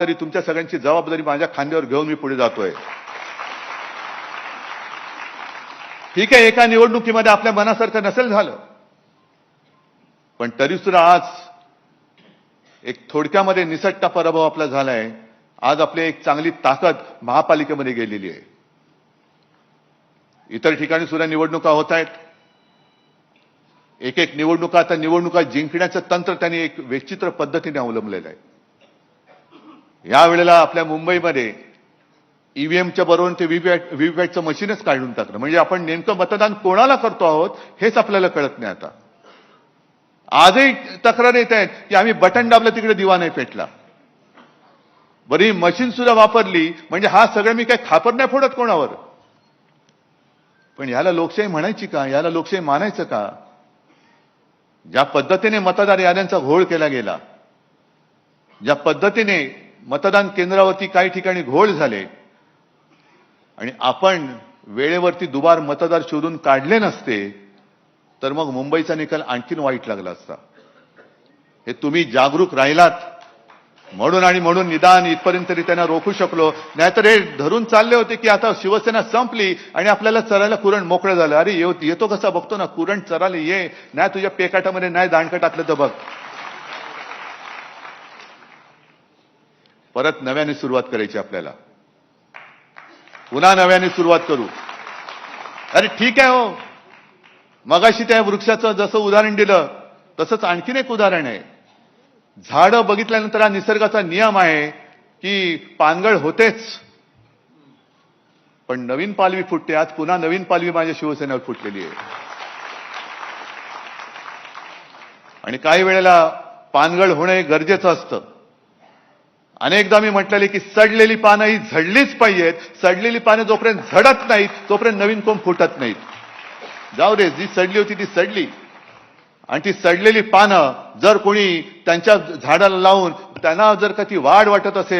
तरी तुमच्या सगळ्यांची जबाबदारी माझ्या खांद्यावर घेऊन मी पुढे जातोय. ठीक आहे, एका निवडणुकीमध्ये आपल्या मनासारखं नसेल झालं, पण तरी सुद्धा आज एक थोडक्यामध्ये निसटता पराभव आपला झालाय. आज आपली एक चांगली ताकद महापालिकेमध्ये गेलेली आहे. इतर ठिकाणी सुद्धा निवडणुका होत आहेत. एक एक निवडणुका जिंकण्याचं तंत्र त्यांनी एक विचित्र पद्धतीने अवलंबलेलं आहे. यावेळेला आपल्या मुंबईमध्ये ईव्हीएमच्या बरोबर ते व्हीव्हीपॅटचं मशीनच काढून टाकलं. म्हणजे आपण नेमकं मतदान कोणाला करतो आहोत हेच आपल्याला कळत नाही. आता आजही तक्रार येत आहेत की आम्ही बटन दाबलं तिकडे दिवा नाही पेटला. बरी मशीन सुद्धा वापरली म्हणजे हा सगळं मी काय खापर नाही फोडत कोणावर. पण याला लोकशाही म्हणायची का? याला लोकशाही मानायचं का? ज्या पद्धतीने मतदार याद्यांचा घोळ केला गेला, ज्या पद्धतीने मतदान केंद्रावरती काही ठिकाणी घोळ झाले आणि आपण वेळेवरती दुबार मतदार शोधून काढले नसते तर मग मुंबईचा निकाल आणखीन वाईट लागला असता. हे तुम्ही जागरूक राहिलात म्हणून निदान इथपर्यंत तरी त्यांना रोखू शकलो. नाहीतर हे धरून चालले होते की आता शिवसेना संपली आणि आपल्याला चरायला कुरण मोकळं झालं. अरे येतो कसा बघतो ना, कुरण चरायला ये नाही, तुझ्या पेकाटामध्ये नाही दांडकं टाकलं तर बघ. परत नव्याने सुरुवात करायची आपल्याला. पुन्हा नव्याने सुरुवात करू. अरे ठीक आहे हो, मगाशी त्या वृक्षाचं जसं उदाहरण दिलं तसंच आणखीन एक उदाहरण आहे. झाडं बघितल्यानंतर हा निसर्गाचा नियम आहे की पानगळ होतेच, पण नवीन पालवी फुटते. आज पुन्हा नवीन पालवी माझ्या शिवसेनेवर फुटलेली आहे. आणि काही वेळेला पानगळ होणं हे गरजेचं असतं. अनेकदा मी म्हटलेले की सडलेली पानं ही झडलीच पाहिजेत. सडलेली पानं जोपर्यंत झडत नाहीत तोपर्यंत नवीन कोंब फुटत नाहीत. जाऊ दे, जी सडली होती ती सडली. आणि ती सडलेली पानं जर कोणी त्यांच्या झाडाला लावून त्यांना जर का ती वाढ वाटत असेल